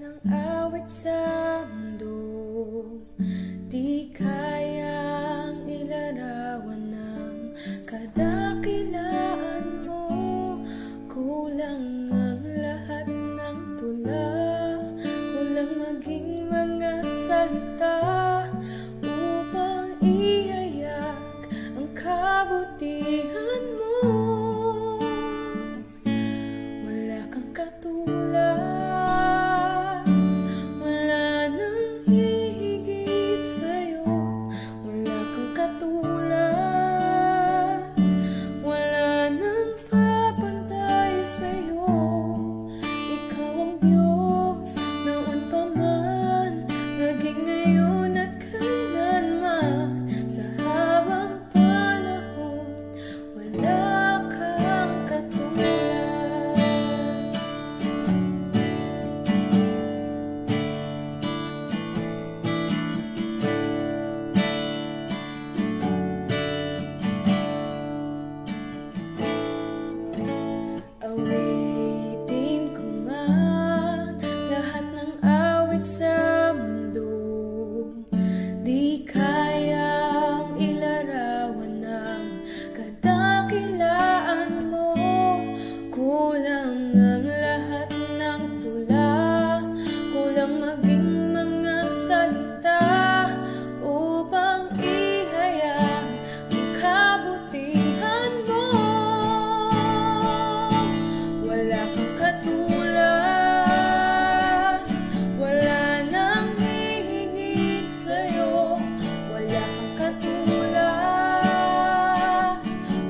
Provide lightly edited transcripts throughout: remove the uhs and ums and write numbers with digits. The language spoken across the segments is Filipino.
ng awit sa mundo, di kayang ilarawan ng kadakilaan mo. Kulang ang lahat ng tula, kulang maging mga salita upang ihayag ang kabutihan mo. Wala kang katulad, wala nang hihigit sa'yo. Wala kang katulad, wala nang papantay sa'yo. Ikaw ang Diyos noon pa man, maging ngayon at kailanman. Sa habang panahon, wala kang katulad. Awitin ko man lahat ng awit sa mundo, di kayang ilarawan ng kadakilaan mo. Kulang ang lahat ng tula, kulang maging mga salita upang ihayag ang kabutihan mo. Wala kang katulad, wala nang hihigit sa'yo. Wala kang katulad,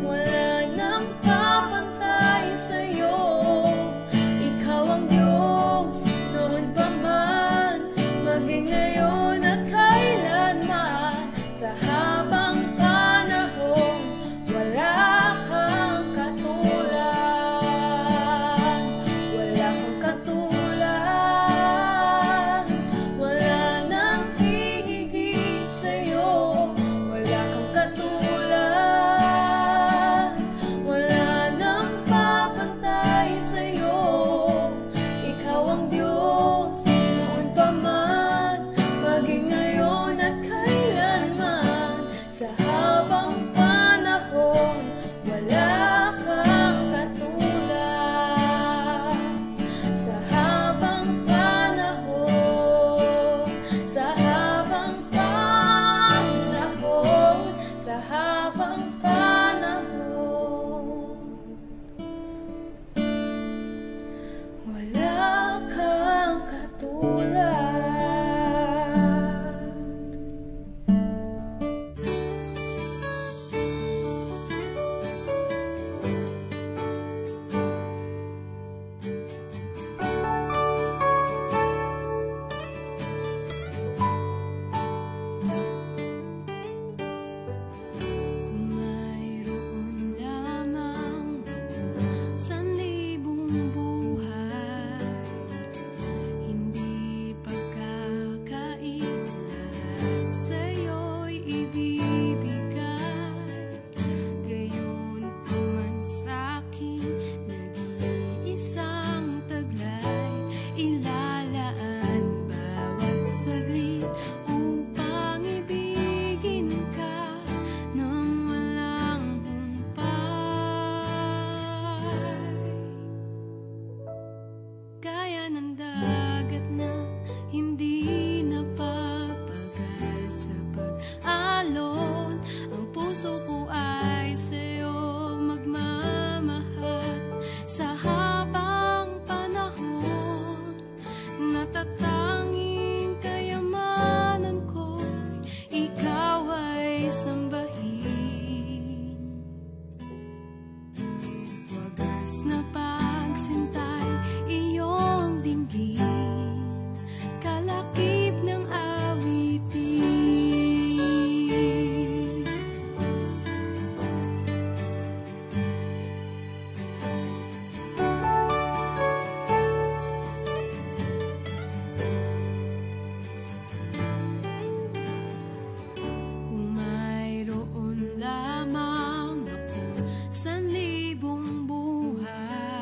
wala nang papantay sa'yo. Ikaw ang Diyos noon pa man, maging ngayon at kailanman. Sa habang panahon, wala kang katulad. Wala kang katulad, wala nang hihigit sa'yo. Wala kang katulad, wala nang papantay sa'yo. Ikaw ang Diyos noon pa man, maging ngayon at kailanman. Sa habang panahon, wala kang katulad. Sa habang panahon, sa habang panahon, sa habang panahon, wala kang katulad. Kung mayroon lamang sanlibong buhay, hindi pagkakait lahat sa'yo'y ibibigay. Gayon ka man sa'kin, nag-iisang taglay. Ilalaan bawat saglit upang ibigin ka nang walang humpay. Gaya ng dagat na hindi napapagal sa pag-alon, ang puso ko ay sa'yo magmamahal. Sa habang panahon, natatanging kayamanan ko, ikaw ay sambahin. Wagas na pagsintay, iyong dinggin, kalakip ng awitin. Kung mayroon lamang ako sanlibong buhay,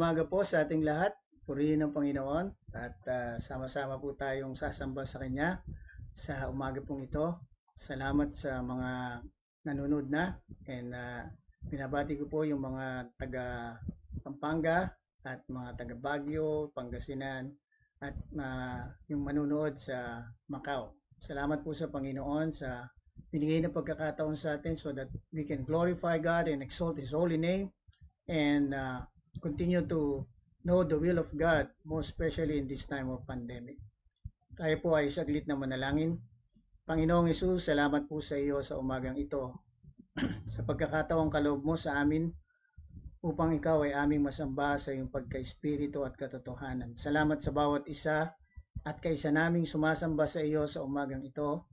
umaga po sa ating lahat. Purihin ng Panginoon at sama-sama po tayong sasamba sa Kanya sa umaga pong ito. Salamat sa mga nanonood na and binabati ko po yung mga taga Pampanga at mga taga Baguio, Pangasinan at yung manonood sa Macau. Salamat po sa Panginoon sa binigay na pagkakataon sa atin so that we can glorify God and exalt His holy name and continue to know the will of God, most especially in this time of pandemic. Tayo po ay saglit na manalangin. Panginoong Hesus, salamat po sa iyo sa umagang ito sa pagkakataong kaloob mo sa amin upang ikaw ay aming masamba sa iyong pagka-espiritu at katotohanan. Salamat sa bawat isa at kaisa naming sumasamba sa iyo sa umagang ito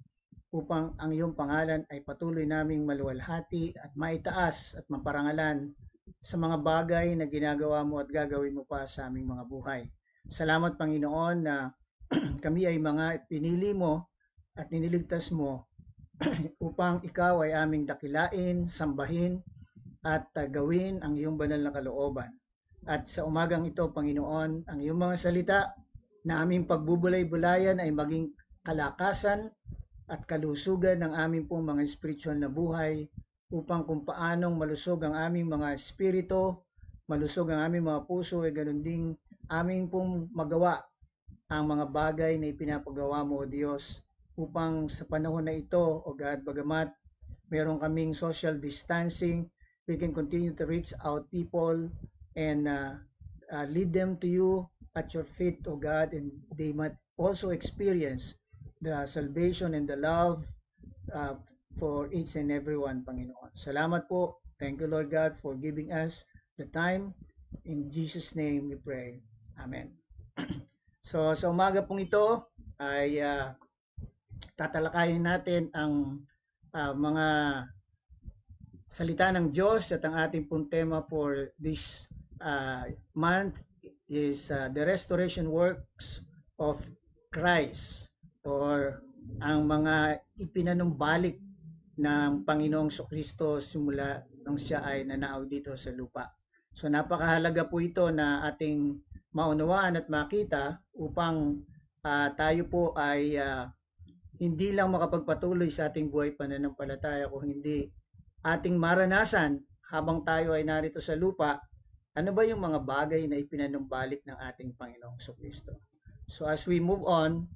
upang ang iyong pangalan ay patuloy naming maluwalhati at maitaas at maparangalan sa mga bagay na ginagawa mo at gagawin mo pa sa aming mga buhay. Salamat Panginoon na kami ay mga pinili mo at niniligtas mo upang ikaw ay aming dakilain, sambahin at gawin ang iyong banal na kalooban. At sa umagang ito Panginoon, ang iyong mga salita na aming pagbubulay-bulayan ay maging kalakasan at kalusugan ng aming pong mga spiritual na buhay upang kung paanong malusog ang aming mga espiritu, malusog ang aming mga puso, ay ganun ding aming pong magawa ang mga bagay na ipinapagawa mo, O Diyos, upang sa panahon na ito, O God, bagamat meron kaming social distancing, we can continue to reach out people and lead them to you at your feet, O God, and they might also experience the salvation and the love for each and every one, Panginoon. Salamat po. Thank you, Lord God, for giving us the time. In Jesus' name we pray. Amen. So, sa umaga pong ito ay tatalakayin natin ang mga salita ng Diyos at ang ating pong tema for this month is the restoration works of Christ or ang mga ipinanumbalik ng Panginoong Kristo simula nang siya ay nanaaw dito sa lupa. So napakahalaga po ito na ating maunawaan at makita upang tayo po ay hindi lang makapagpatuloy sa ating buhay pananampalataya kung hindi ating maranasan habang tayo ay narito sa lupa, ano ba yung mga bagay na ipinanumbalik ng ating Panginoong Kristo. So as we move on,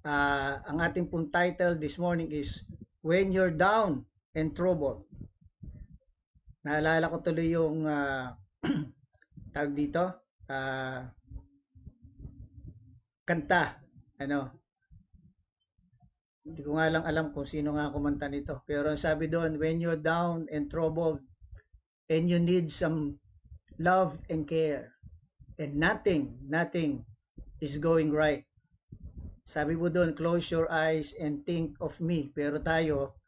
ang ating pong title this morning is When You're Down and Troubled. Naalala ko tuloy yung tawag dito, kanta. Hindi ko nga lang alam kung sino nga kumanta nito. Pero sabi doon, when you're down and troubled and you need some love and care and nothing is going right. Sabi mo doon, close your eyes and think of me. Pero tayo,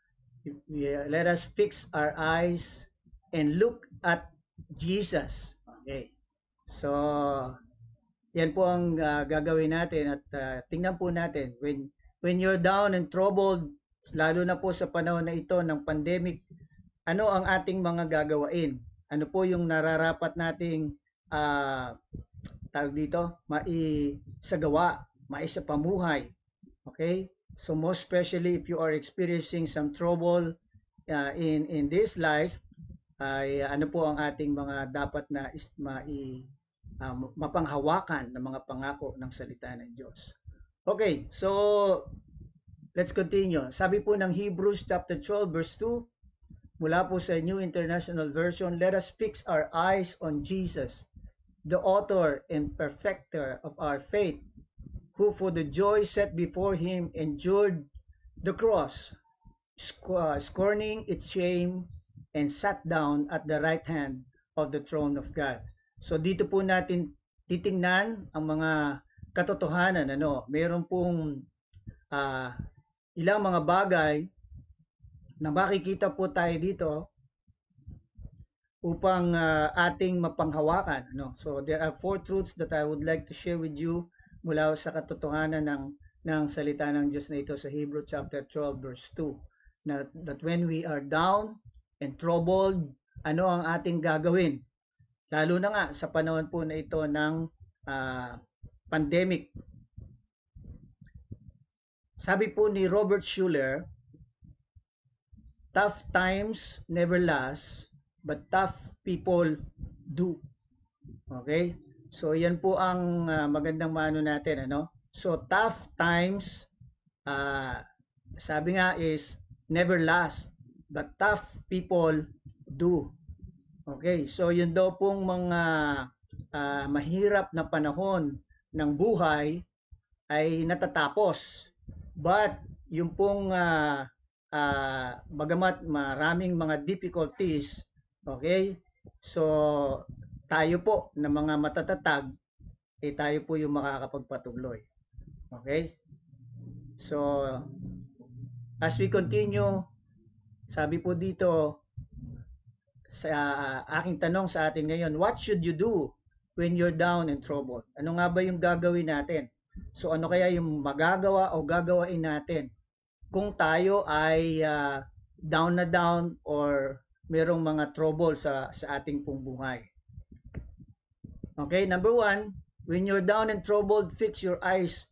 let us fix our eyes and look at Jesus. Okay. So, yan po ang gagawin natin at tingnan po natin. When you're down and troubled, lalo na po sa panahon na ito ng pandemic, ano ang ating mga gagawain? Ano po yung nararapat nating tawag dito, maisagawa, maisapamuhay. Okay? So most especially if you are experiencing some trouble in this life, ay ano po ang ating mga dapat na mapanghawakan ng mga pangako ng salita ng Diyos. Okay, so let's continue. Sabi po ng Hebrews chapter 12 verse 2, mula po sa New International Version, let us fix our eyes on Jesus, the author and perfecter of our faith, who for the joy set before him endured the cross, scorning its shame, and sat down at the right hand of the throne of God. So dito po natin titingnan ang mga katotohanan. Meron pong ilang mga bagay na makikita po tayo dito upang ating mapanghawakan. So there are 4 truths that I would like to share with you mula sa katotohanan ng salita ng Diyos na ito sa Hebrews chapter 12 verse 2. That when we are down and troubled, ano ang ating gagawin? lalo na nga sa panahon po na ito ng pandemic. Sabi po ni Robert Schuller, tough times never last, but tough people do. Okay? So, yan po ang magandang mano natin. Ano? So, tough times, sabi nga is, never last, but tough people do. Okay? So, yun daw pong mga mahirap na panahon ng buhay ay natatapos. But, yung pong bagamat maraming mga difficulties, okay? So, tayo po na mga matatatag, tayo po yung makakapagpatuloy. Okay? So, as we continue, sabi po dito, sa aking tanong sa atin ngayon, what should you do when you're down and troubled? Ano nga ba yung gagawin natin? So, ano kaya yung magagawa o gagawain natin kung tayo ay down na down or merong mga trouble sa ating pong buhay? Okay, number 1, when you're down and troubled, fix your eyes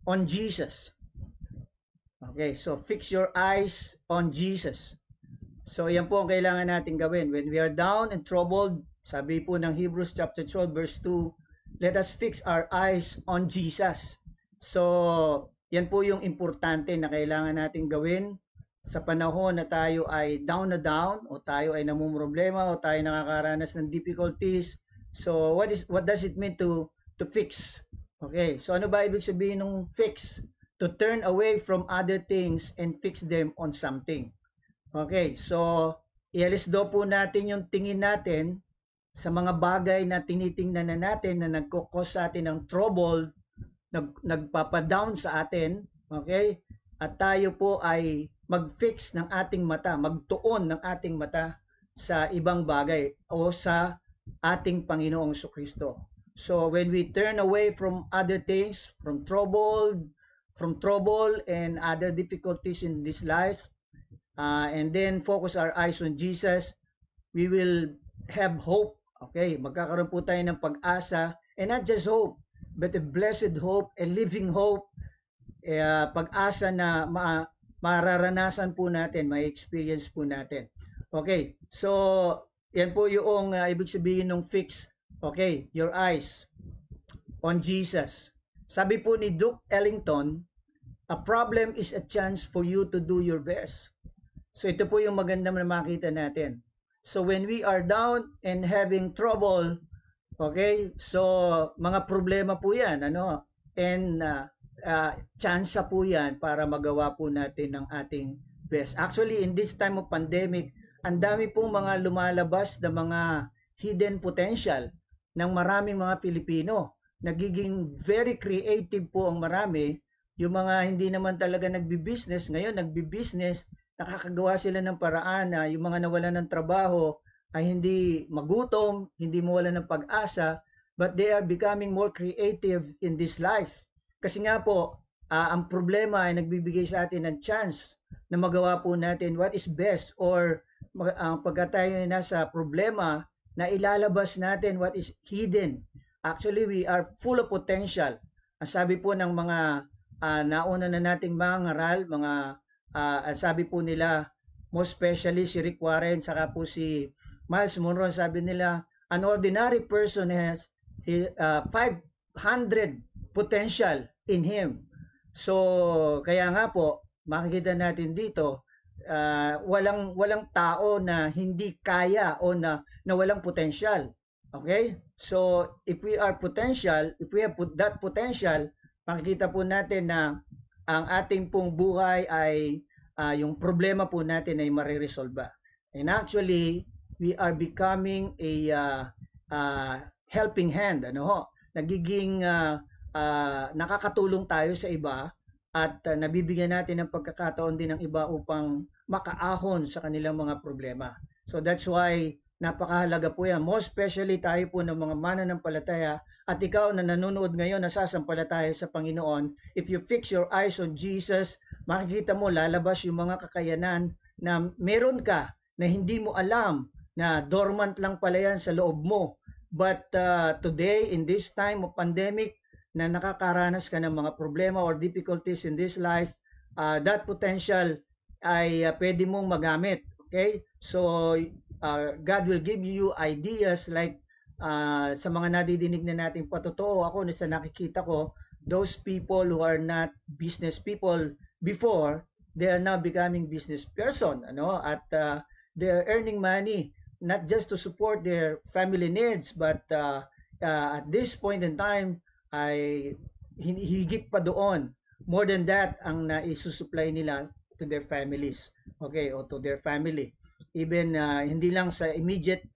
on Jesus. Okay, so fix your eyes on Jesus. So, yan po ang kailangan natin gawin. When we are down and troubled, sabi po ng Hebrews chapter 12 verse 2, let us fix our eyes on Jesus. So, yan po yung importante na kailangan natin gawin sa panahon na tayo ay down na down o tayo ay namumroblema o tayo nakakaranas ng difficulties. So, what does it mean to fix? Okay, so ano ba ibig sabihin ng fix? To turn away from other things and fix them on something. Okay, so ialis daw po natin yung tingin natin sa mga bagay na tinitingnan na natin na nagkukos sa atin ng trouble, nagpapadown sa atin, okay? At tayo po ay mag-fix ng ating mata, magtuon ng ating mata sa ibang bagay o sa ating Panginoong Jesucristo. So when we turn away from other things, from trouble and other difficulties in this life, and then focus our eyes on Jesus, we will have hope. Okay, magkakaroon po tayo ng pag-asa, and not just hope, but a blessed hope, a living hope, pag-asa na mararanasan po natin, may experience po natin. Okay, so yan po yung ibig sabihin ng fix. Okay, your eyes on Jesus. Sabi po ni Duke Ellington, a problem is a chance for you to do your best. So ito po yung maganda na makita natin. So when we are down and having trouble, okay, so mga problema po yan, ano, and chance po yan para magawa po natin ng ating best. Actually, in this time of pandemic, ang dami pong mga lumalabas na mga hidden potential ng maraming mga Pilipino. Nagiging very creative po ang marami. Yung mga hindi naman talaga nagbi-business, ngayon nagbi-business, nakakagawa sila ng paraan na yung mga nawalan ng trabaho ay hindi magutom, hindi mawalan ng pag-asa, but they are becoming more creative in this life. Kasi nga po, ang problema ay nagbibigay sa atin ng chance na magawa po natin what is best, or pagka tayo nasa problema, na ilalabas natin what is hidden. Actually, we are full of potential. Ang sabi po ng mga nauna na nating mga ngaral, sabi po nila, most especially si Rick Warren, saka po si Miles Monroe, sabi nila, an ordinary person has 500 potential in him. So, kaya nga po, makikita natin dito, walang tao na hindi kaya o na walang potential. Okay? So, if we are potential, if we have that potential, makikita po natin na ang ating pong buhay ay yung problema po natin ay mariresolba. And actually, we are becoming a helping hand. Ano ho? Nagiging nakakatulong tayo sa iba at nabibigyan natin ng pagkakataon din ng iba upang makaahon sa kanilang mga problema. So that's why napakahalaga po yan. Most especially tayo po ng mga mananampalataya at ikaw na nanonood ngayon na sasampalataya sa Panginoon, if you fix your eyes on Jesus, makikita mo lalabas yung mga kakayanan na meron ka na hindi mo alam na dormant lang pala yan sa loob mo. But today, in this time of pandemic, na nakakaranas ka ng mga problema or difficulties in this life, that potential ay pwede mong magamit. Okay? So, God will give you ideas like sa mga nadidinig na nating patotoo. Ako, sa nakikita ko, those people who are not business people before, they are now becoming business person, ano? At they are earning money not just to support their family needs, but at this point in time ay higit pa doon. More than that ang naisusupply nila to their families, okay, o to their family. Even hindi lang sa immediate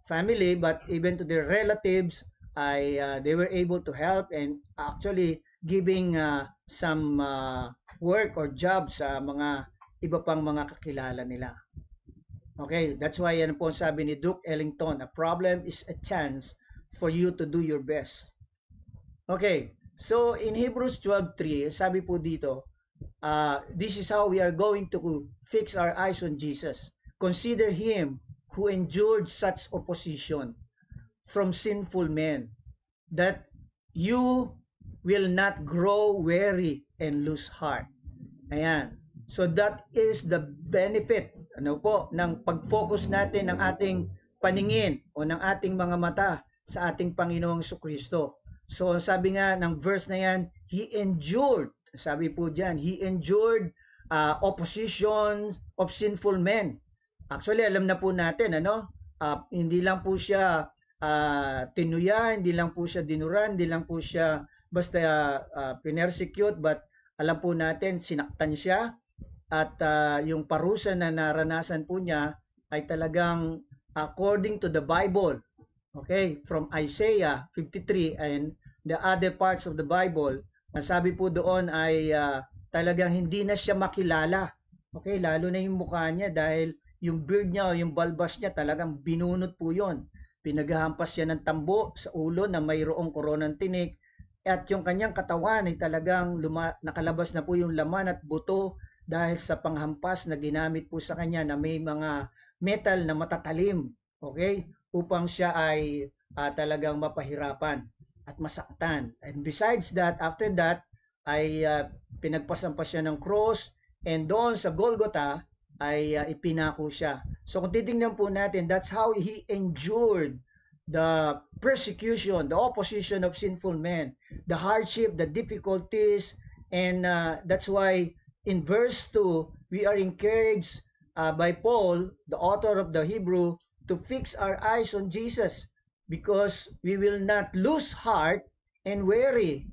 family, but even to their relatives, they were able to help and actually giving some work or job sa mga iba pang mga kakilala nila. Okay, that's why yan po sabi ni Duke Ellington, a problem is a chance for you to do your best. Okay, so in Hebrews 12:3, sabi po dito, this is how we are going to fix our eyes on Jesus. Consider Him who endured such opposition from sinful men, that you will not grow weary and lose heart. Ayan. So that is the benefit, ano po, ng pag-focus natin ng ating paningin o ng ating mga mata sa ating Panginoong Jesucristo. So sabi nga ng verse na yan, He endured, sabi po dyan, He endured opposition of sinful men. Actually, alam na po natin, ano, hindi lang po siya tinuya, hindi lang po siya dinuran, hindi lang po siya basta pinersecute, but alam po natin, sinaktan siya. At yung parusa na naranasan po niya ay talagang according to the Bible. Okay, from Isaiah 53 and the other parts of the Bible, masabi po doon ay talagang hindi na siya makilala. Okay, lalo na yung mukha niya dahil yung beard niya o yung balbas niya talagang binunot po yon. Pinaghahampas siya ng tambo sa ulo na mayroong koronang tinik. At yung kanyang katawan ay talagang nakalabas na po yung laman at buto dahil sa panghampas na ginamit po sa kanya na may mga metal na matatalim, okay, upang siya ay talagang mapahirapan at masaktan. And besides that, after that, ay pinagpasampas siya ng cross, and doon sa Golgotha ay ipinako siya. So kung titingnan po natin, that's how He endured the persecution, the opposition of sinful men, the hardship, the difficulties, and that's why in verse 2, we are encouraged by Paul, the author of the Hebrew, to fix our eyes on Jesus because we will not lose heart and weary.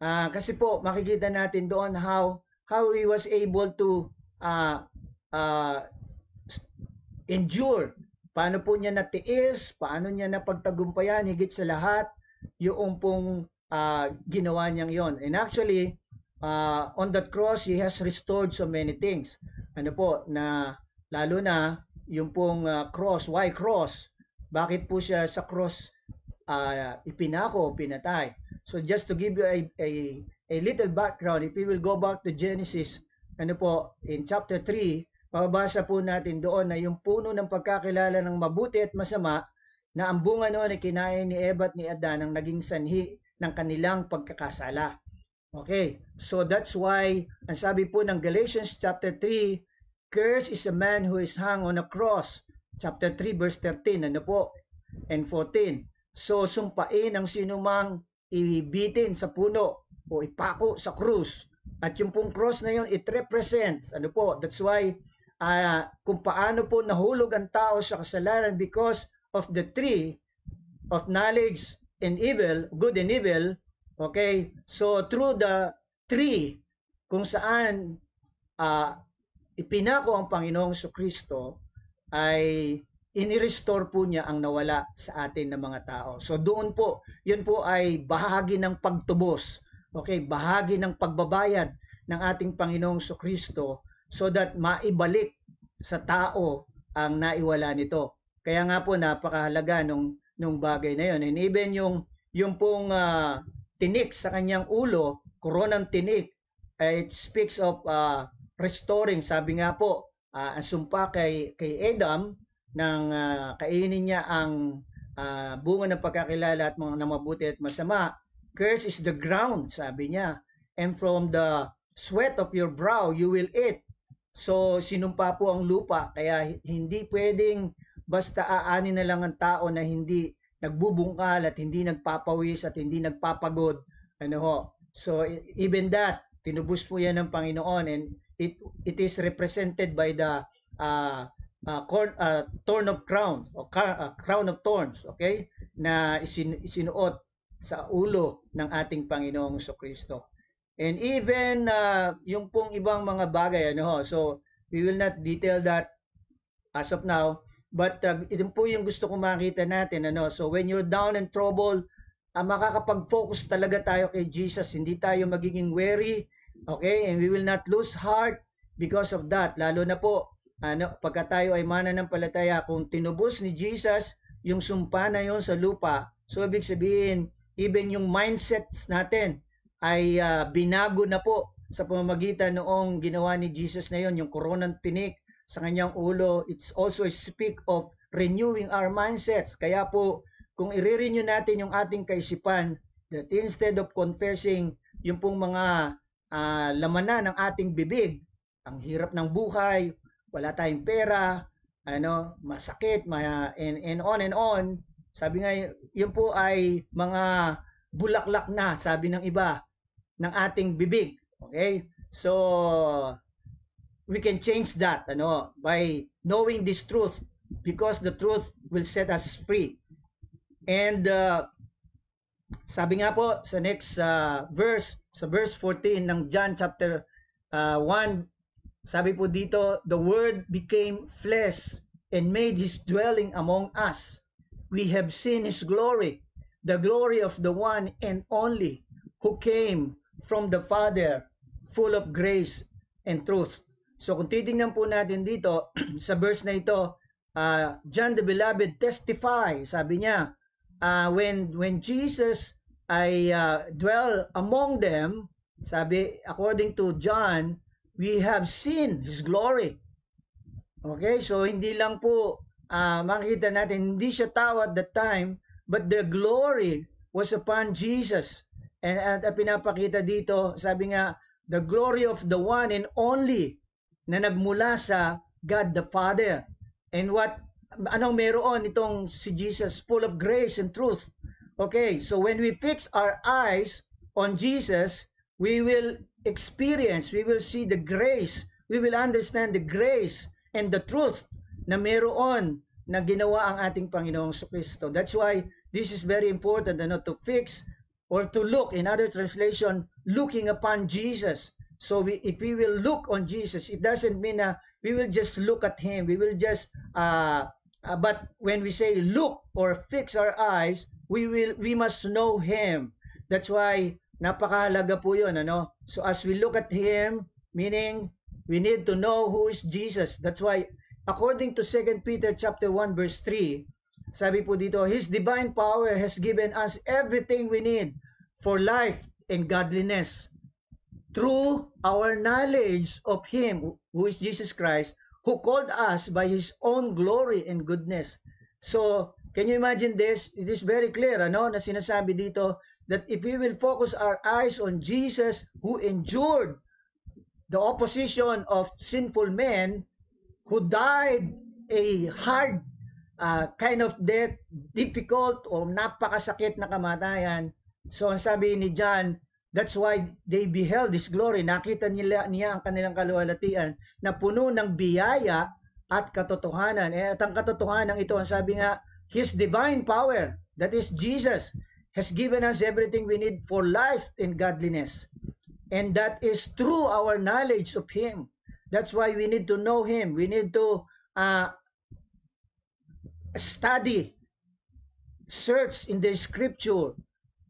Kasi po, makikita natin doon how he was able to endure. Paano po niya natiis, paano niya napagtagumpayan, higit sa lahat, yung pong ginawa niyang yon. And actually, on that cross, He has restored so many things. Ano po, na lalo na yung pong cross, why cross? Bakit po siya sa cross ipinako, pinatay? So just to give you a little background, if we will go back to Genesis, ano po, in chapter 3, mababasa po natin doon na yung puno ng pagkakilala ng mabuti at masama na ang bunga noon ay kinain ni Eva at ni Adan ang naging sanhi ng kanilang pagkakasala. Okay, so that's why, ang sabi po ng Galatians chapter 3, cursed is a man who is hung on a cross. Chapter 3 verse 13, ano po, and 14. So, sumpain ang sinumang ibitin sa puno o ipako sa krus. At yung pong cross na yun, it represents, ano po, that's why, kung paano po nahulog ang tao sa kasalanan because of the tree of knowledge and evil, good and evil. Okay, so through the tree kung saan ipinako ang Panginoong Jesucristo ay inirestore po niya ang nawala sa atin ng mga tao. So doon po, yun po ay bahagi ng pagtubos. Okay, bahagi ng pagbabayad ng ating Panginoong Jesucristo so that maibalik sa tao ang naiwala nito. Kaya nga po napakahalaga nung bagay na yun. And even yung pong tinik sa kanyang ulo, koronang tinik, it speaks of restoring. Sabi nga po, ang sumpa kay Adam nang kainin niya ang bunga ng pagkakilala at mga mabuti at masama. Curse is the ground, sabi niya. And from the sweat of your brow, you will eat. So, sinumpa po ang lupa. Kaya hindi pwedeng basta aanin na lang ang tao na hindi nagbubungkal at hindi nagpapawis at hindi nagpapagod. Ano ho? So, even that, tinubos po yan ng Panginoon, and it is represented by the thorn of crown, o crown of thorns, okay, na isinuot sa ulo ng ating Panginoong Jesucristo. And even yung pong ibang mga bagay, ano, so we will not detail that as of now, but ito po yung gusto ko makita natin, ano. So when you're down and troubled, makakapag-focus talaga tayo kay Jesus, hindi tayo magiging weary, okay, and we will not lose heart because of that. Lalo na po pagka tayo ay mananampalataya, kung tinubos ni Jesus yung sumpa na yon sa lupa, so ibig sabihin, even yung mindsets natin ay binago na po sa pamamagitan noong ginawa ni Jesus na yon, yung koronang tinik sa kanyang ulo. It's also a speak of renewing our mindsets. Kaya po, kung i-renew natin yung ating kaisipan, that instead of confessing yung pong mga lamanan ng ating bibig, ang hirap ng buhay, wala tayong pera, masakit, and on, sabi nga, yun po ay mga bulaklak na, sabi ng iba, ng ating bibig. Okay? So, we can change that, by knowing this truth, because the truth will set us free. And sabi nga po sa next verse, sa verse 14 ng John chapter 1, sabi po dito, the Word became flesh and made His dwelling among us. We have seen His glory, the glory of the one and only, who came from the Father, full of grace and truth. So kung titingnan po natin dito, sa verse na ito, John the Beloved testify, sabi niya, when Jesus ay dwell among them, sabi, according to John, we have seen His glory. Okay, so hindi lang po makikita natin, hindi siya tao at that time, but the glory was upon Jesus. And at pinapakita dito, sabi nga, the glory of the one and only na nagmula sa God the Father. And anong meron itong si Jesus? Full of grace and truth. Okay, so when we fix our eyes on Jesus, we will experience, we will see the grace, we will understand the grace and the truth na meron na ginawa ang ating Panginoong Jesucristo. That's why this is very important, to fix or to look, in other translation, looking upon Jesus. So if we will look on Jesus, it doesn't mean we will just look at Him, we will just but when we say look or fix our eyes, we must know Him. That's why napakahalaga po yun, So as we look at Him, meaning we need to know who is Jesus. That's why, according to 2 Peter chapter 1 verse 3, sabi po dito, His divine power has given us everything we need for life and godliness through our knowledge of Him, who is Jesus Christ, who called us by His own glory and goodness. So, can you imagine this? It is very clear, na sinasabi dito, that if we will focus our eyes on Jesus, who endured the opposition of sinful men, who died a hard kind of death, difficult o napakasakit na kamatayan. So ang sabi ni John, that's why they beheld His glory. Nakita niya ang kanilang kaluwalhatian na puno ng biyaya at katotohanan. At ang katotohanan ito, ang sabi nga, His divine power, that is Jesus, has given us everything we need for life and godliness. And that is through our knowledge of Him. That's why we need to know Him. We need to study, search in the Scripture,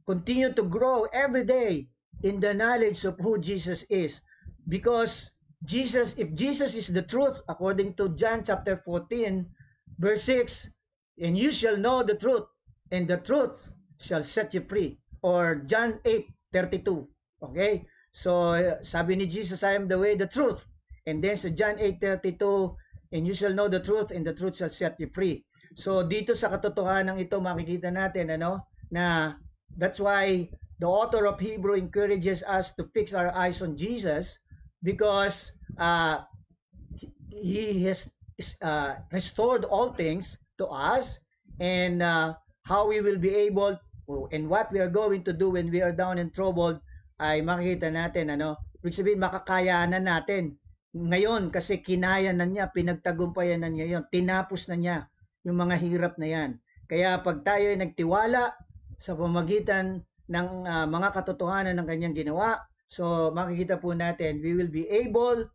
continue to grow every day in the knowledge of who Jesus is. Because if Jesus is the truth, according to John chapter 14, verse 6, and you shall know the truth, and the truth shall set you free. Or John 8:32. Okay? So, sabi ni Jesus, I am the way, the truth. And then sa John 8:32, and you shall know the truth, and the truth shall set you free. So dito sa katotohanan ito makikita natin na that's why the author of Hebrew encourages us to fix our eyes on Jesus because he has restored all things to us, and how we will be able and what we are going to do when we are down and troubled ay makikita natin ibig sabihin makakayanan natin ngayon kasi kinaya na niya, pinagtagumpayan na niya yon, tinapos na niya yung mga hirap na yan. Kaya pag tayo ay nagtiwala sa pamagitan ng mga katotohanan ng kanyang ginawa, so makikita po natin we will be able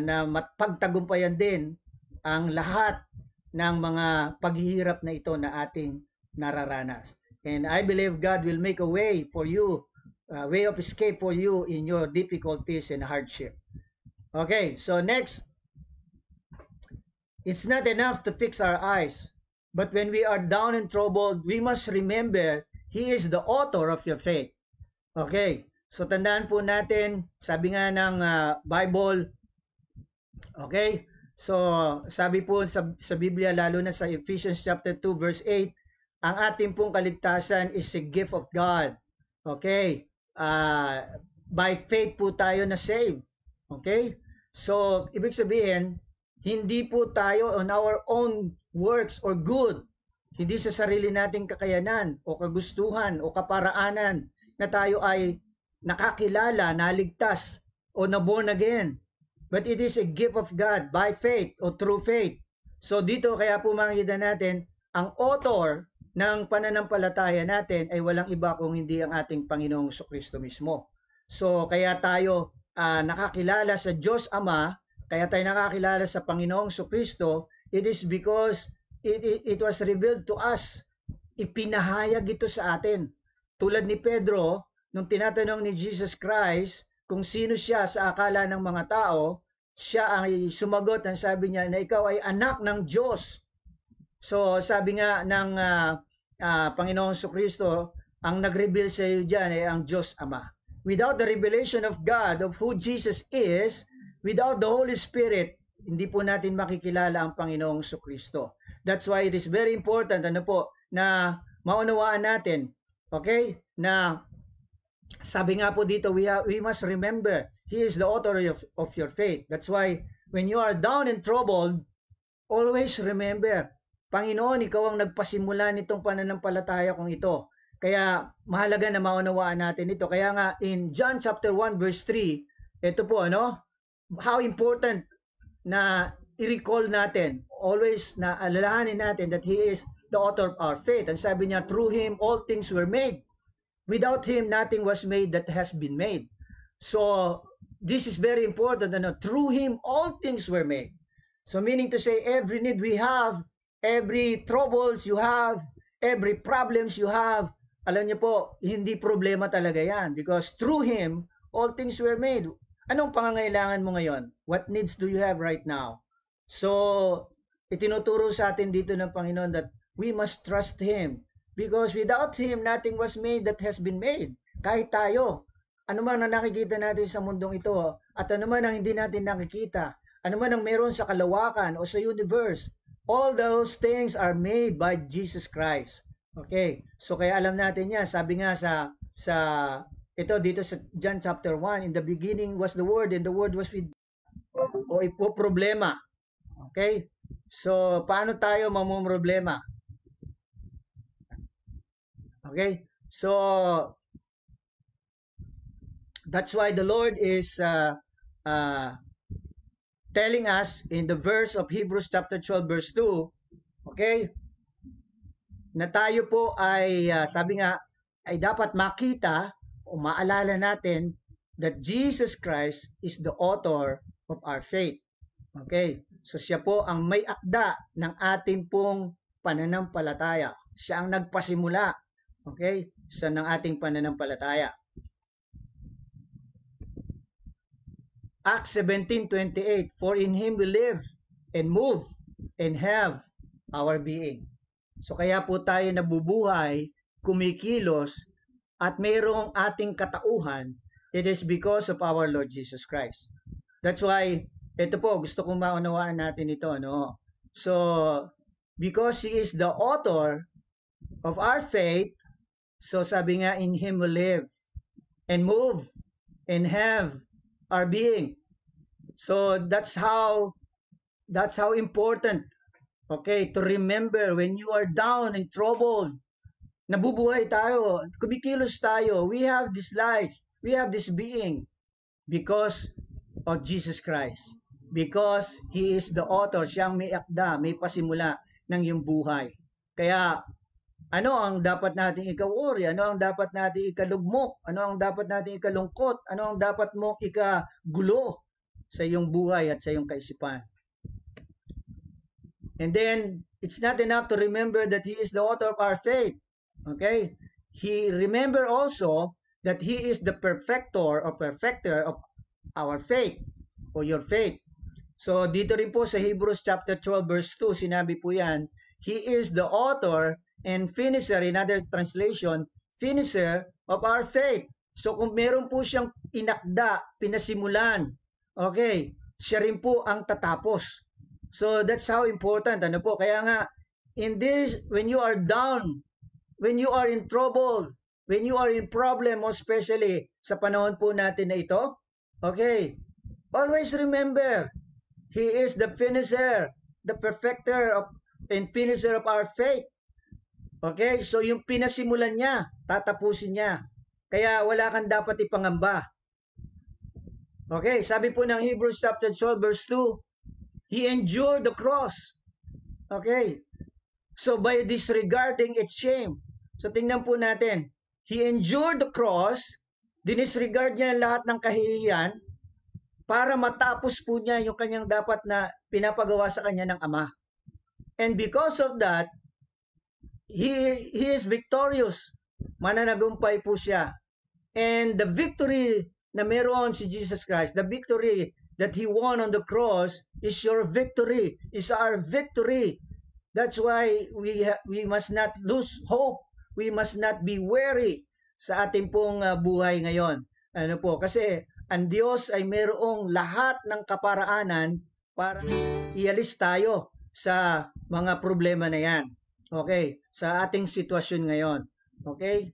na pagtagumpayan din ang lahat ng mga paghihirap na ito na ating nararanas. And I believe God will make a way for you, way of escape for you in your difficulties and hardship. Okay, so next, it's not enough to fix our eyes, but when we are down and troubled, we must remember He is the author of your faith. Okay, so tandaan po natin, sabi nga ng Bible, okay, so sabi po sa Biblia, lalo na sa Ephesians chapter 2 verse 8, ang ating pong kaligtasan is a gift of God. Okay, by faith po tayo na save. Okay, so ibig sabihin, hindi po tayo on our own works or good, hindi sa sarili nating kakayanan o kagustuhan o kaparaanan na tayo ay nakakilala, naligtas o na born again. But it is a gift of God by faith o through faith. So dito kaya po makikita natin, ang author ng pananampalataya natin ay walang iba kung hindi ang ating Panginoong Jesucristo mismo. So kaya tayo nakakilala sa Diyos Ama, kaya tayo nakakilala sa Panginoong Jesucristo, it is because it was revealed to us. Ipinahayag ito sa atin. Tulad ni Pedro, nung tinatanong ni Jesus Christ kung sino siya sa akala ng mga tao, siya ay sumagot at sabi niya na ikaw ay anak ng Diyos. So sabi nga ng Panginoong Jesucristo, ang nag-reveal sa iyo dyan ay ang Diyos Ama. Without the revelation of God of who Jesus is, without the Holy Spirit, hindi po natin makikilala ang Panginoong Jesucristo. That's why it is very important na maunawaan natin, okay, na sabi nga po dito, we must remember He is the author of your faith. That's why when you are down and troubled, always remember, Panginoon, ikaw ang nagpasimula nitong pananampalataya kong ito. Kaya mahalaga na maunawaan natin ito. Kaya nga in John chapter 1 verse 3, ito po how important na i-recall natin, always na alalahanin natin that He is the author of our faith. And sabi niya, through Him all things were made. Without Him nothing was made that has been made. So this is very important. Through Him all things were made. So meaning to say, every need we have, every troubles you have, every problems you have, alam niyo po, hindi problema talaga yan. Because through Him, all things were made. Anong pangangailangan mo ngayon? What needs do you have right now? So, itinuturo sa atin dito ng Panginoon that we must trust Him. Because without Him, nothing was made that has been made. Kahit tayo, ano man ang nakikita natin sa mundong ito, at ano man ang hindi natin nakikita, ano man ang meron sa kalawakan o sa universe, all those things are made by Jesus Christ. Okay, so kaya alam natin yan. Sabi nga sa ito dito sa John chapter 1, in the beginning was the Word, and the Word was with o ipo problema. Okay, so paano tayo mamumroblema? Okay, so that's why the Lord is telling us in the verse of Hebrews chapter 12 verse 2, okay, na tayo po ay sabi nga ay dapat makita o maalala natin that Jesus Christ is the author of our faith. Okay, so siya po ang may akda ng ating pong pananampalataya. Siya ang nagpasimula, okay, sa ng ating pananampalataya. Acts 17:28, for in Him we live and move and have our being. So kaya po tayo nabubuhay, kumikilos, at mayroong ating katauhan, it is because of our Lord Jesus Christ. That's why, ito po, gusto kong maunawaan natin ito. So, because He is the author of our faith, so sabi nga, in Him we live and move and have our being. So that's how important, okay, to remember when you are down and troubled, nabubuhay tayo, kumikilos tayo, we have this life, we have this being because of Jesus Christ. Because He is the author, siyang may akda, may pasimula ng iyong buhay. Kaya, ano ang dapat nating ika-worry? Ano ang dapat nating ikalugmok? Ano ang dapat nating ikalungkot? Ano ang dapat mong ikagulo sa iyong buhay at sa iyong kaisipan? And then, it's not enough to remember that He is the author of our faith. Okay? Remember also that He is the perfecter of our faith o your faith. So, dito rin po sa Hebrews chapter 12 verse 2, sinabi po yan, He is the author and finisher, in other translation, finisher of our faith. So, kung meron po siyang inakda, pinasimulan, okay, siya rin po ang tatapos. So, that's how important. Ano po? Kaya nga, in this, when you are down, when you are in trouble, when you are in problem, especially sa panahon po natin na ito, okay, always remember, He is the finisher, the perfecter of, and finisher of our faith. Okay, so yung pinasimulan niya, tatapusin niya. Kaya wala kang dapat ipangamba. Okay, sabi po ng Hebrews chapter 12 verse 2, He endured the cross. Okay, so by disregarding its shame. So tingnan po natin, He endured the cross, dinisregard niya lahat ng kahihiyan, para matapos po niya yung kanyang dapat na pinapagawa sa kanya ng Ama. And because of that, He is victorious. Mananagumpay po siya. And the victory na meron si Jesus Christ, the victory that He won on the cross is your victory, is our victory. That's why we must not lose hope. We must not be weary sa ating pong buhay ngayon. Ano po? Kasi ang Diyos ay mayroong lahat ng kaparaanan para ialis tayo sa mga problema na yan. Okay? Sa ating sitwasyon ngayon. Okay?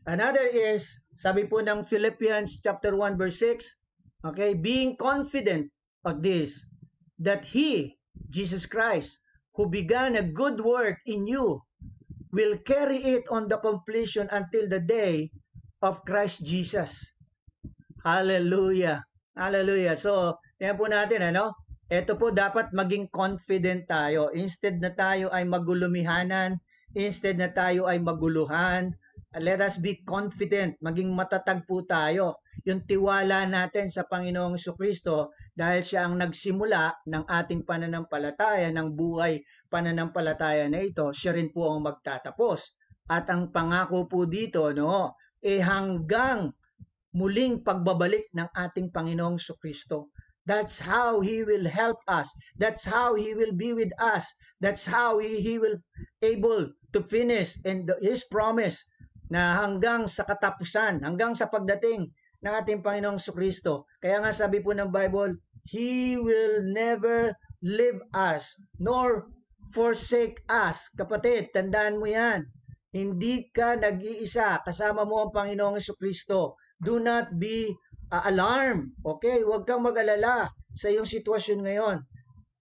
Another is, sabi po ng Philippians chapter 1 verse 6, okay, being confident of this, that He, Jesus Christ, who began a good work in you, will carry it on the completion until the day of Christ Jesus. Hallelujah. Hallelujah. So, yan po natin, ano? Ito po dapat maging confident tayo. Instead na tayo ay magulumihanan, instead na tayo ay maguluhan, let us be confident. Maging matatag po tayo. Yung tiwala natin sa Panginoong Jesucristo dahil siya ang nagsimula ng ating pananampalataya, ng buhay pananampalataya na ito, siya rin po ang magtatapos. At ang pangako po dito, no, hanggang muling pagbabalik ng ating Panginoong Jesucristo. That's how He will help us. That's how He will be with us. That's how He will able to finish and His promise na hanggang sa katapusan, hanggang sa pagdating ng ating Panginoong Jesucristo. Kaya nga sabi po ng Bible, He will never leave us nor forsake us. Kapatid, tandaan mo yan. Hindi ka nag-iisa. Kasama mo ang Panginoong Jesucristo. Do not be alarmed. Okay? Huwag kang mag-alala sa iyong sitwasyon ngayon.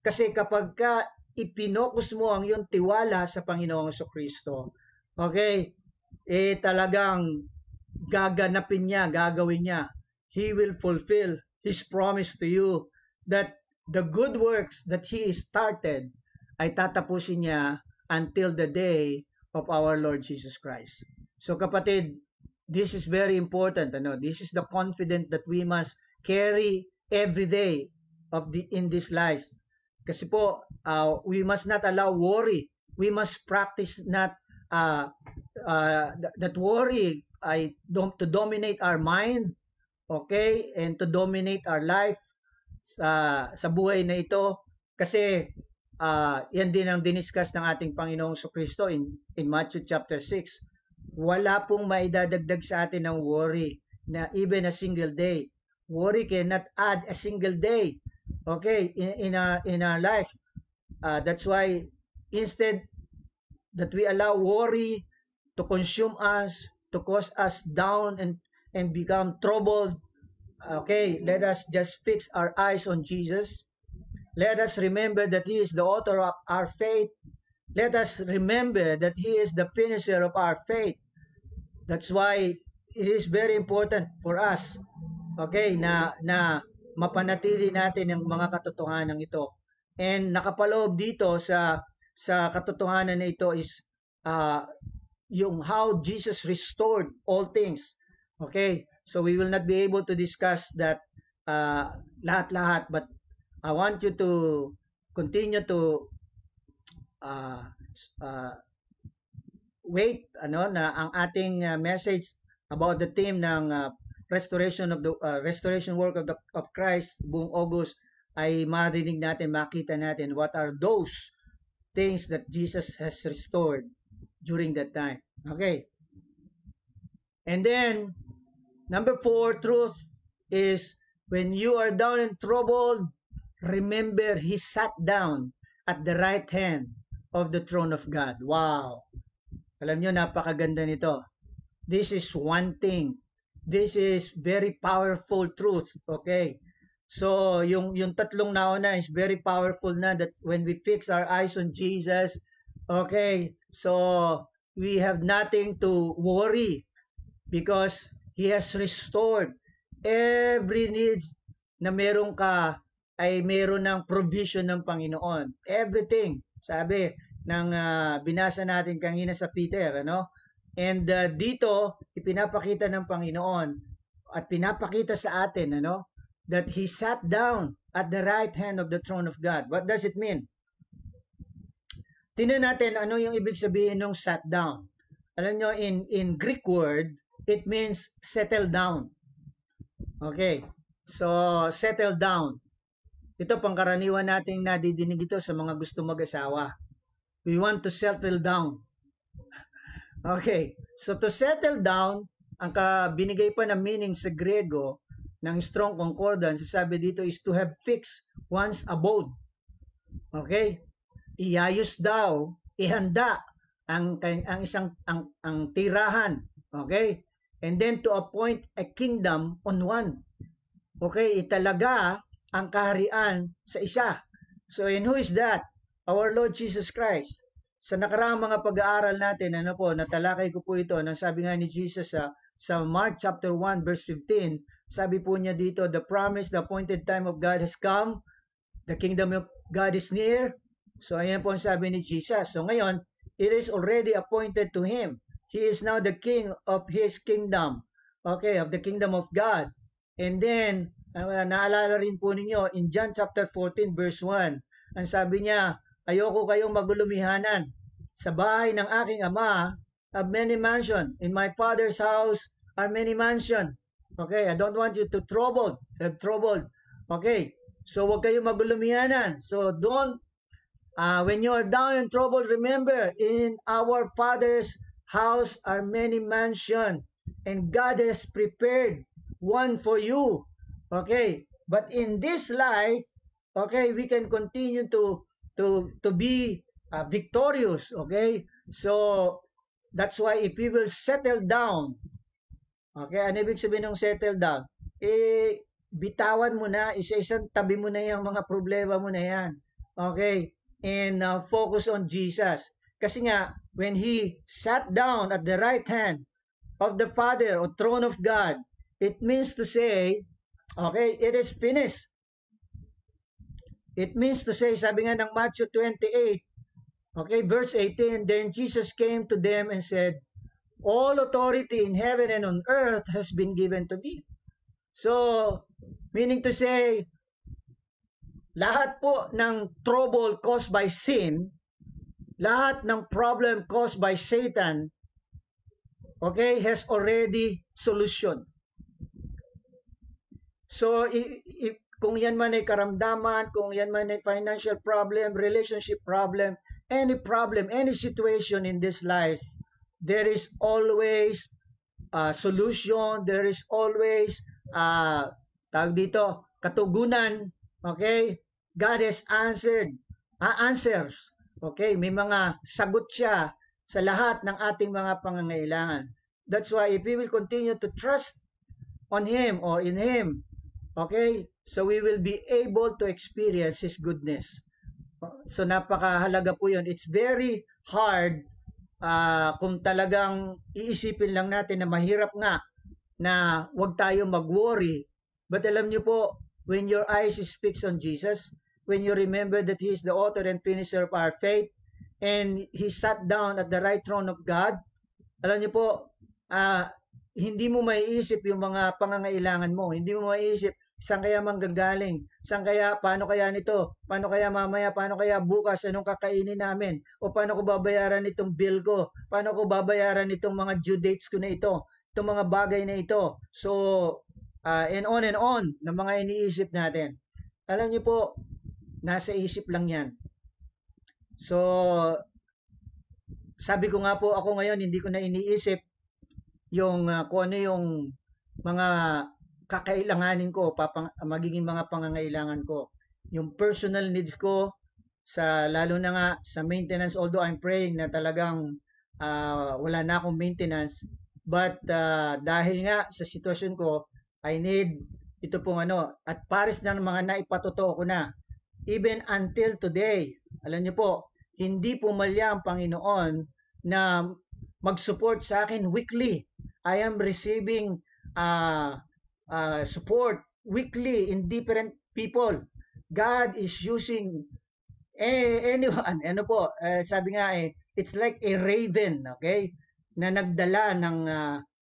Kasi kapag ka ipinokus mo ang iyong tiwala sa Panginoong Jesucristo, okay, talagang gaganapin niya, gagawin niya. He will fulfill His promise to you that the good works that He started ay tatapusin niya until the day of our Lord Jesus Christ. So kapatid, this is very important. Ano? This is the confidence that we must carry every day in this life. Kasi po, we must not allow worry. We must practice not that worry to dominate our mind, okay, and to dominate our life sa buhay na ito. Kasi yan din ang diniscuss ng ating Panginoong Jesucristo in Matthew chapter 6. Wala pong maidadagdag sa atin ng worry na even a single day. Worry cannot add a single day, okay, in our life. That's why instead that we allow worry to consume us, to cause us down and become troubled, okay, let us just fix our eyes on Jesus. Let us remember that He is the author of our faith. Let us remember that He is the finisher of our faith. That's why it is very important for us, okay, na mapanatili natin ang mga katotohanan ito. And nakapaloob dito sa katotohanan na ito is yung how Jesus restored all things. Okay? So we will not be able to discuss that lahat-lahat, but I want you to continue to wait na ang ating message about the theme ng restoration work of Christ buong August ay marinig natin, makita natin what are those things that Jesus has restored during that time. Okay. And then number 4 truth is when you are down and troubled, remember He sat down at the right hand of the throne of God. Wow. Alam nyo, napakaganda nito. This is one thing. This is very powerful truth. Okay. So, yung tatlong nauna is very powerful na that when we fix our eyes on Jesus, okay, so we have nothing to worry because He has restored every needs na meron ka ay meron ng provision ng Panginoon. Everything. Sabi ng binasa natin kanina sa Peter, ano? And dito, ipinapakita ng Panginoon at pinapakita sa atin, ano? That He sat down at the right hand of the throne of God. What does it mean? Tingnan natin ano yung ibig sabihin ng sat down. Alam nyo, in Greek word, it means settle down. Okay. So, settle down. Ito, pangkaraniwan nating nadidinig ito sa mga gusto mag-asawa. We want to settle down. Okay. So, to settle down, ang binigay pa na meaning sa Grego, ng Strong Concordance, sabi dito is to have fixed one's abode. Okay? Iayos daw, ihanda ang tirahan. Okay? And then to appoint a kingdom on one. Okay? Italaga ang kaharian sa isa. So, and who is that? Our Lord Jesus Christ. Sa nakaraang mga pag-aaral natin, natalakay ko po ito, nang sabi nga ni Jesus sa Mark chapter 1 verse 15, sabi po niya dito, the promise, the appointed time of God has come. The kingdom of God is near. So, ayan po ang sabi ni Jesus. So, ngayon, it is already appointed to Him. He is now the king of His kingdom. Okay, of the kingdom of God. And then, naalala rin po ninyo, in John chapter 14 verse 1, ang sabi niya, ayoko kayong magulumihanan. Sa bahay ng aking ama, have many mansion. In my Father's house are many mansion. Okay, I don't want you to have troubled. Okay, so huwag kayong magulumihanan. So don't, when you are down and troubled, remember, in our Father's house are many mansion. And God has prepared one for you. Okay, but in this life, okay, we can continue to be victorious. Okay, so that's why if we will settle down, okay, ano ibig sabihin ng settle down? Bitawan mo na, isa-isang tabi mo na yung mga problema mo na yan. Okay, and focus on Jesus. Kasi nga, when He sat down at the right hand of the Father or throne of God, it means to say, okay, it is finished. It means to say, sabi nga ng Matthew 28, okay, verse 18, then Jesus came to them and said, all authority in heaven and on earth has been given to me. So, meaning to say, lahat po ng trouble caused by sin, lahat ng problem caused by Satan, okay, has already solution. So, kung yan man ay karamdaman, kung yan man ay financial problem, relationship problem, any situation in this life, there is always a solution, there is always tawag dito, katugunan. Okay? God has answered answers. Okay, may mga sagot siya sa lahat ng ating mga pangangailangan. That's why if we will continue to trust on Him or in Him, okay, so we will be able to experience His goodness. So napakahalaga po yun. It's very hard kung talagang iisipin lang natin na mahirap nga na wag tayo mag-worry. But alam niyo po, when your eyes speaks on Jesus, when you remember that He is the author and finisher of our faith, and He sat down at the right throne of God, alam niyo po, hindi mo maiisip yung mga pangangailangan mo. Hindi mo maiisip saan kaya manggagaling, saan kaya, paano kaya nito, paano kaya mamaya, paano kaya bukas, anong kakainin namin, o paano ko babayaran itong bill ko, paano ko babayaran itong mga due dates ko na ito, itong mga bagay na ito. So, and on na mga iniisip natin. Alam niyo po, nasa isip lang yan. So, sabi ko nga po, ako ngayon hindi ko na iniisip yung kung ano yung mga kakailanganin ko, magiging mga pangangailangan ko. Yung personal needs ko, lalo na nga sa maintenance, although I'm praying na talagang wala na akong maintenance, but dahil nga sa sitwasyon ko, I need ito pong at pares ng mga naipatotoo ko na. Even until today, alam niyo po, hindi pumalya ang Panginoon na mag-support sa akin weekly. I am receiving support weekly in different people. God is using anyone. Sabi nga it's like a raven, okay? Na nagdala ng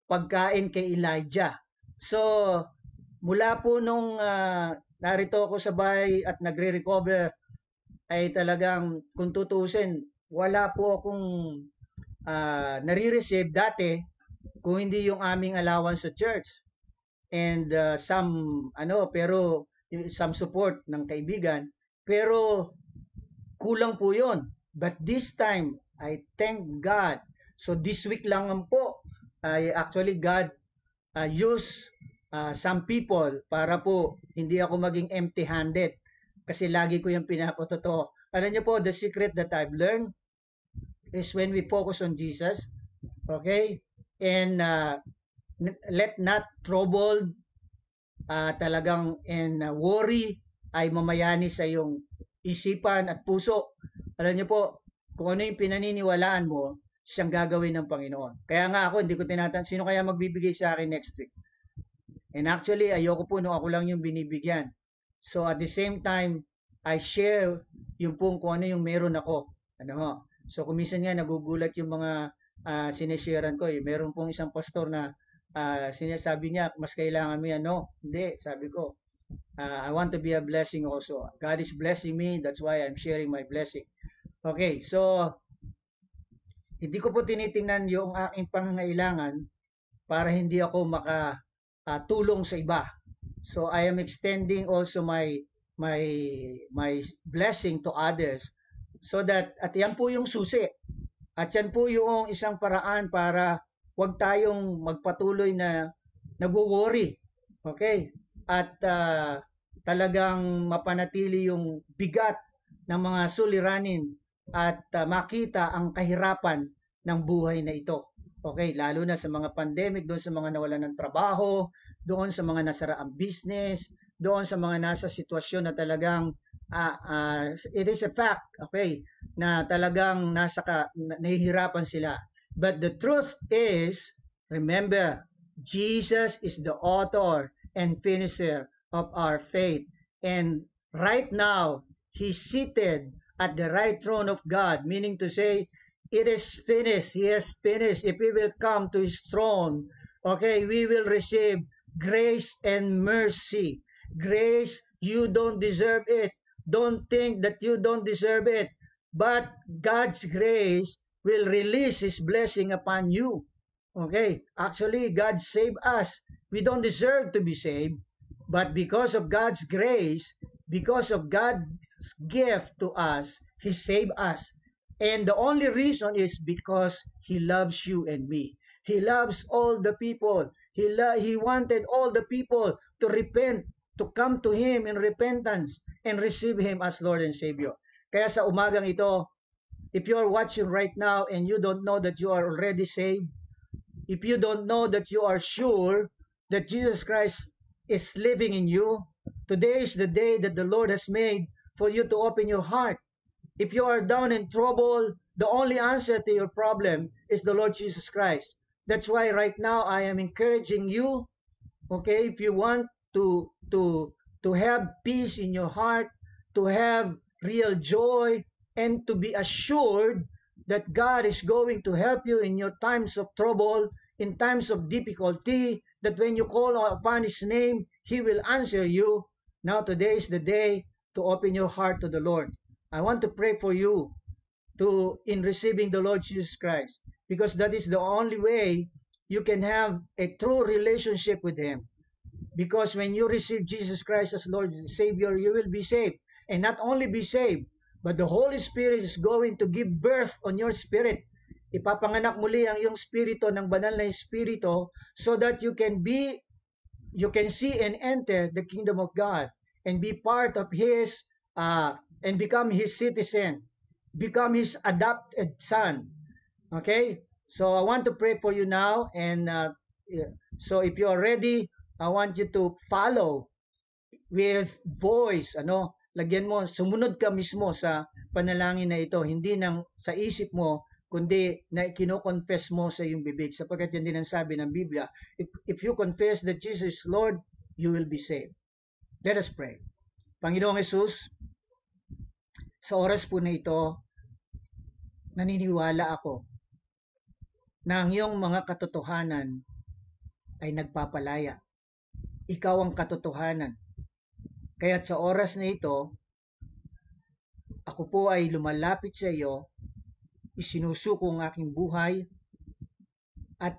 pagkain kay Elijah. So, mula po nung narito ako sa bahay at nagre-recover, ay talagang kung tutusin, wala po akong nare-receive dati kung hindi yung aming allowance sa church. And pero some support ng kaibigan, pero kulang po yon. But this time, I thank God. So this week lang po, actually God use some people para po hindi ako maging empty-handed. Kasi lagi ko yung pinapatotoo. Alam niyo po, the secret that I've learned is when we focus on Jesus, okay? And let not troubled talagang and worry ay mamayani sa iyong isipan at puso. Alam niyo po, kung ano yung pinaniniwalaan mo, siyang gagawin ng Panginoon. Kaya nga ako, hindi ko tinatanong, sino kaya magbibigay sa akin next week? And actually, ayoko po nung ako lang yung binibigyan. So at the same time, I share yung kung ano yung meron ako. So kung minsan nga nagugulat yung mga sinesharean ko. Meron pong isang pastor na sinasabi niya, mas kailangan mo yan. No, hindi. Sabi ko, I want to be a blessing also. God is blessing me. That's why I'm sharing my blessing. Okay, so hindi ko po tinitingnan yung aking pangangailangan para hindi ako makatulong sa iba. So I am extending also my blessing to others so that at yan po yung susi. At yan po yung isang paraan para wag tayong magpatuloy na nagwo-worry. Okay? At talagang mapanatili yung bigat ng mga suliranin at makita ang kahirapan ng buhay na ito. Okay? Lalo na sa mga pandemic, doon sa mga nawalan ng trabaho, doon sa mga nasara ang business, doon sa mga nasa sitwasyon na talagang it is a fact, okay, na talagang nahihirapan sila. But the truth is, remember, Jesus is the author and finisher of our faith. And right now, He's seated at the right throne of God, meaning to say, it is finished. He has finished. If we will come to His throne, okay, we will receive grace and mercy. Grace, you don't deserve it. Don't think that you don't deserve it. But God's grace will release His blessing upon you. Okay, actually, God saved us. We don't deserve to be saved. But because of God's grace, because of God's gift to us, He saved us. And the only reason is because He loves you and me. He loves all the people. He wanted all the people to repent, to come to Him in repentance and receive Him as Lord and Savior. Kaya sa umagang ito, if you are watching right now and you don't know that you are already saved, if you don't know that you are sure that Jesus Christ is living in you, today is the day that the Lord has made for you to open your heart. If you are down in trouble, the only answer to your problem is the Lord Jesus Christ. That's why right now I am encouraging you, okay, if you want to have peace in your heart, to have real joy, and to be assured that God is going to help you in your times of trouble, in times of difficulty, that when you call upon His name, He will answer you. Now today is the day to open your heart to the Lord. I want to pray for you in receiving the Lord Jesus Christ, because that is the only way you can have a true relationship with Him. Because when you receive Jesus Christ as Lord and Savior, you will be saved. And not only be saved, but the Holy Spirit is going to give birth on your spirit. Ipapanganak muli ang iyong spirito ng banal na espiritu, so that you can see and enter the kingdom of God and be part of His and become His citizen, become His adopted son. Okay? So I want to pray for you now, and so if you are ready, I want you to follow with voice, lagyan mo, sumunod ka mismo sa panalangin na ito, hindi nang sa isip mo, kundi na kino-confess mo sa iyong bibig, sapagkat yan din ang sabi ng Biblia, if you confess that Jesus is Lord, you will be saved. Let us pray. Panginoong Jesus, sa oras po na ito, naniniwala ako na ang iyong mga katotohanan ay nagpapalaya. Ikaw ang katotohanan. Kaya't sa oras na ito, ako po ay lumalapit sa iyo, isinusuko ang aking buhay, at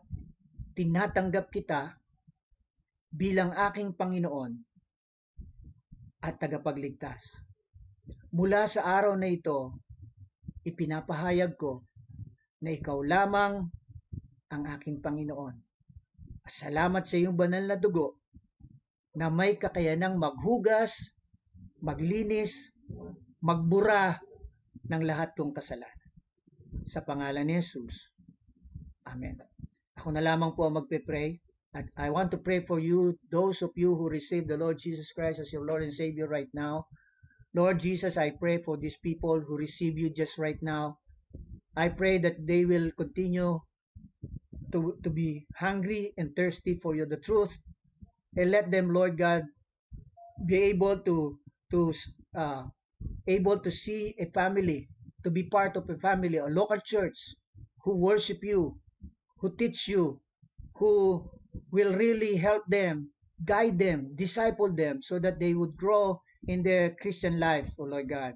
tinatanggap kita bilang aking Panginoon at tagapagligtas. Mula sa araw na ito, ipinapahayag ko na ikaw lamang ang aking Panginoon. Salamat sa iyong banal na dugo na may kakayanang maghugas, maglinis, magbura ng lahat kong kasalanan. Sa pangalan ni Jesus. Amen. Ako na lamang po ang magpe-pray. At I want to pray for you, those of you who receive the Lord Jesus Christ as your Lord and Savior right now. Lord Jesus, I pray for these people who receive you just right now. I pray that they will continue to be hungry and thirsty for you, the truth. And let them, Lord God, be able to see a family, to be part of a family, a local church who worship you, who teach you, who will really help them, guide them, disciple them, so that they would grow in their Christian life, oh Lord God.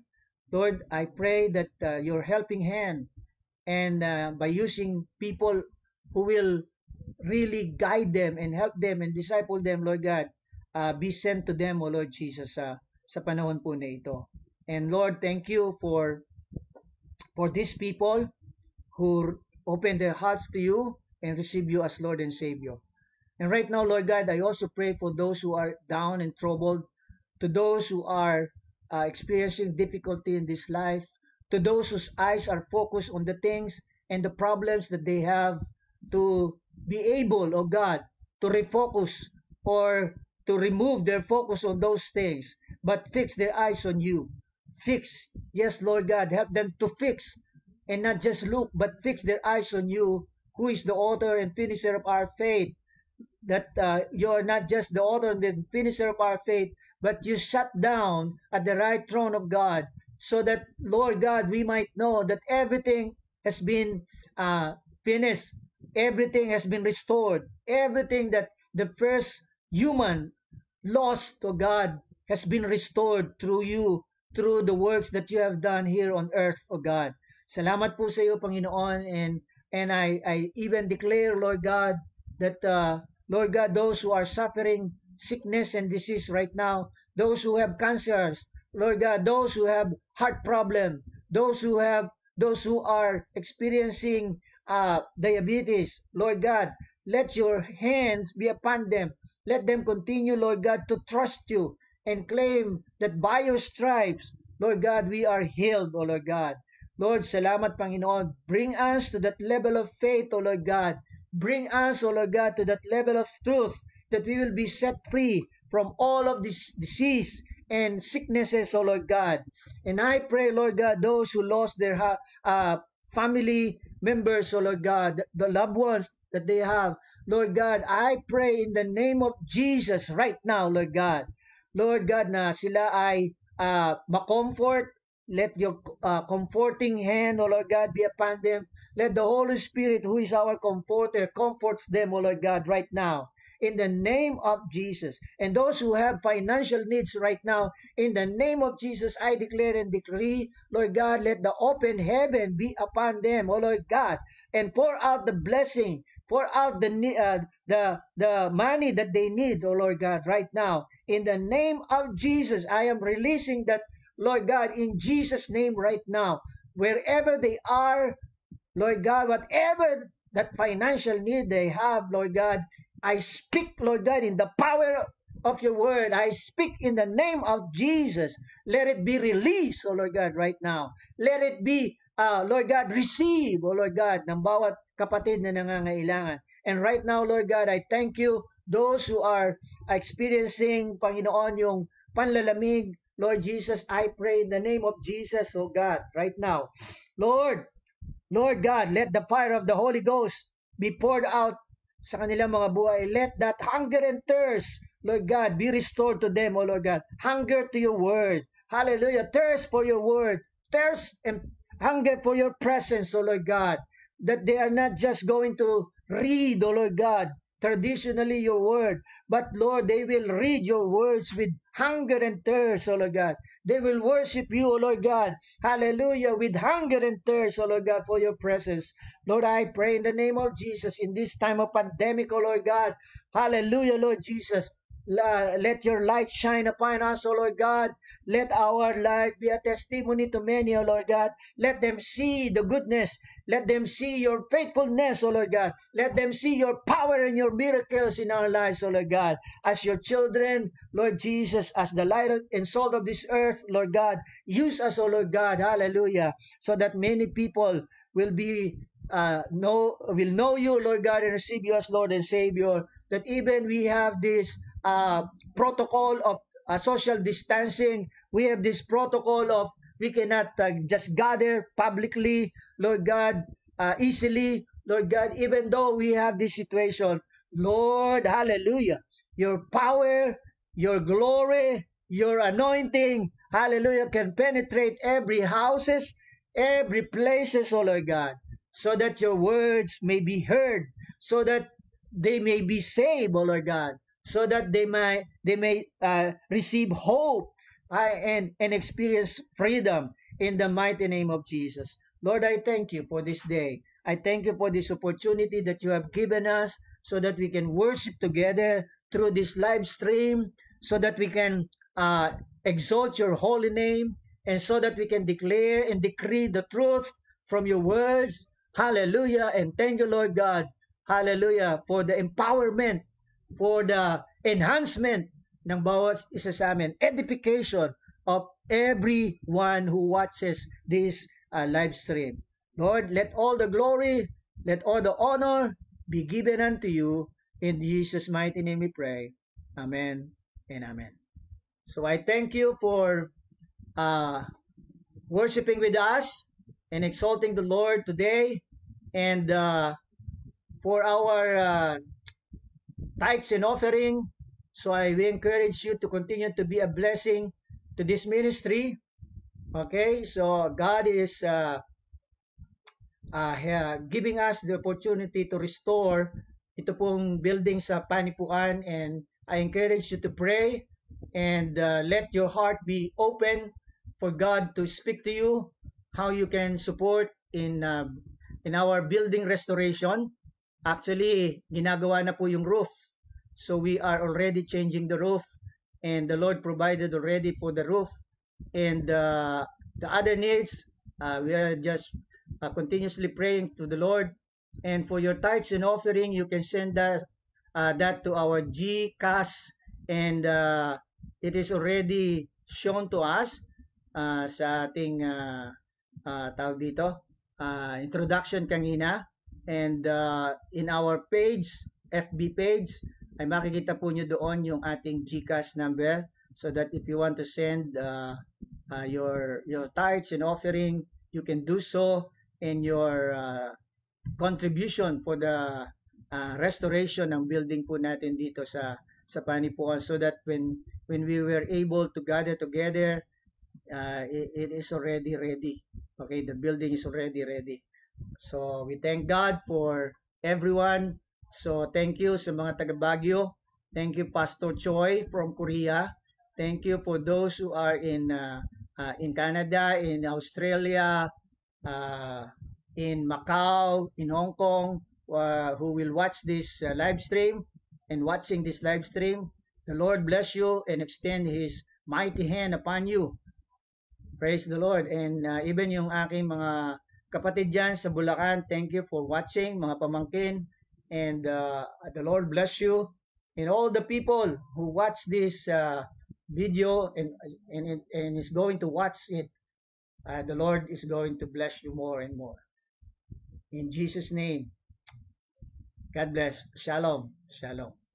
Lord, I pray that your helping hand, and by using people who will really guide them and help them and disciple them, Lord God, be sent to them, O Lord Jesus, sa panahon po na ito. And Lord, thank you for these people who open their hearts to you and receive you as Lord and Savior. And right now, Lord God, I also pray for those who are down and troubled, to those who are experiencing difficulty in this life, to those whose eyes are focused on the things and the problems that they have, to be able, oh God, to refocus or to remove their focus on those things, but fix their eyes on you. Fix, yes, Lord God, help them to fix and not just look, but fix their eyes on you, who is the author and finisher of our faith. That you are not just the author and the finisher of our faith, but you sat down at the right throne of God, so that, Lord God, we might know that everything has been finished. Everything has been restored. Everything that the first human lost to God has been restored through you, through the works that you have done here on earth, O God. Salamat po sa iyo, Panginoon, and I even declare, Lord God, that Lord God, those who are suffering sickness and disease right now, those who have cancers, Lord God, those who have heart problem, those who are experiencing diabetes, Lord God, let your hands be upon them. Let them continue, Lord God, to trust you and claim that by your stripes Lord God, we are healed, O Lord God. Lord, salamat Panginoon. Bring us to that level of faith, O Lord God. Bring us, O Lord God, to that level of truth that we will be set free from all of this disease and sicknesses, O Lord God. And I pray, Lord God, those who lost their family members, O Lord God, the loved ones that they have, Lord God, I pray in the name of Jesus right now, Lord God. Lord God, na sila ay makomfort. Let your comforting hand, O Lord God, be upon them. Let the Holy Spirit, who is our comforter, comforts them, O Lord God, right now. In the name of Jesus. And those who have financial needs right now, in the name of Jesus, I declare and decree, Lord God, let the open heaven be upon them, O Lord God, and pour out the blessing, pour out the money that they need, O Lord God, right now. In the name of Jesus, I am releasing that, Lord God, in Jesus' name right now, wherever they are, Lord God, whatever that financial need they have, Lord God, I speak, Lord God, in the power of your word. I speak in the name of Jesus. Let it be released, O Lord God, right now. Let it be, Lord God, receive, O Lord God, ng bawat kapatid na nangangailangan. And right now, Lord God, I thank you, those who are experiencing, Panginoon, yung panlalamig, Lord Jesus, I pray in the name of Jesus, oh God, right now. Lord God, let the fire of the Holy Ghost be poured out sa kanilang mga buhay. Let that hunger and thirst, Lord God, be restored to them, O Lord God. Hunger to your word. Hallelujah. Thirst for your word. Thirst and hunger for your presence, O Lord God. That they are not just going to read, O Lord God, traditionally your word, but Lord, they will read your words with hunger and thirst, O Lord God. They will worship you, O Lord God. Hallelujah, with hunger and thirst, O Lord God, for your presence. Lord, I pray in the name of Jesus in this time of pandemic, O Lord God. Hallelujah, Lord Jesus. Let your light shine upon us, O Lord God. Let our life be a testimony to many, O Lord God. Let them see the goodness. Let them see your faithfulness, O Lord God. Let them see your power and your miracles in our lives, O Lord God. As your children, Lord Jesus, as the light and salt of this earth, Lord God, use us, O Lord God, hallelujah, so that many people will know you, Lord God, and receive you as Lord and Savior. That even we have this protocol of social distancing, we have this protocol of we cannot just gather publicly, Lord God, easily, Lord God, even though we have this situation, Lord, hallelujah, your power, your glory, your anointing, hallelujah, can penetrate every houses, every places, oh Lord God, so that your words may be heard, so that they may be saved, oh Lord God, so that they may receive hope and experience freedom in the mighty name of Jesus. Lord, I thank you for this day. I thank you for this opportunity that you have given us so that we can worship together through this live stream, so that we can exalt your holy name, and so that we can declare and decree the truth from your words. Hallelujah. And thank you, Lord God. Hallelujah. For the empowerment, for the enhancement ng bawat isa sa amin, edification of everyone who watches this live stream. Lord, let all the glory, let all the honor be given unto you. In Jesus' mighty name we pray. Amen and amen. So I thank you for worshiping with us and exalting the Lord today. And for our tithes and offering, so we encourage you to continue to be a blessing to this ministry. Okay, so God is giving us the opportunity to restore ito pong building sa Panipuan, and I encourage you to pray and let your heart be open for God to speak to you how you can support in our building restoration. Actually, ginagawa na po yung roof. So we are already changing the roof, and the Lord provided already for the roof. And the other needs, we are just continuously praying to the Lord. And for your tithes and offering, you can send that to our GCash, and it is already shown to us. sa ating tawag dito, introduction kanina. And in our page, FB page, ay makikita po nyo doon yung ating GCash number, so that if you want to send your tithes and offering, you can do so, and your contribution for the restoration ng building po natin dito sa Panipuan, so that when we were able to gather together, it is already ready. Okay, the building is already ready. So we thank God for everyone. So thank you sa mga taga Baguio. Thank you, Pastor Choi from Korea. Thank you for those who are in Canada, in Australia, in Macau, in Hong Kong, who will watch this live stream and watching this live stream. The Lord bless you and extend His mighty hand upon you. Praise the Lord. And even yung aking mga kapatid dyan sa Bulacan, thank you for watching, mga pamangkin. And the Lord bless you. And all the people who watch this video and is going to watch it, the Lord is going to bless you more and more. In Jesus' name, God bless. Shalom. Shalom.